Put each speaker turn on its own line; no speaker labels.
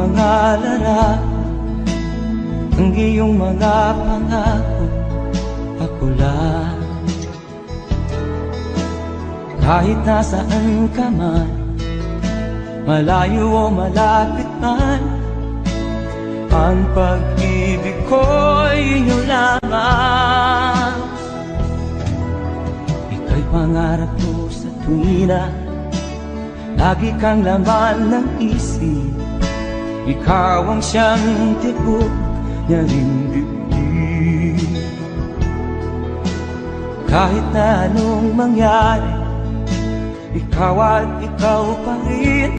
mga larawan, ang iyong mga pangako, ako lang. Kahit nasaan ka man, malayo o malapit man, ang pag-ibig ko'y inyo lamang. Ika'y pangarap ko sa tuwina, lagi kang laman ng isip. Ikaw ang siyang tibok niya rin dibdib. Kahit na anong mangyari, ikaw at ikaw pa rin.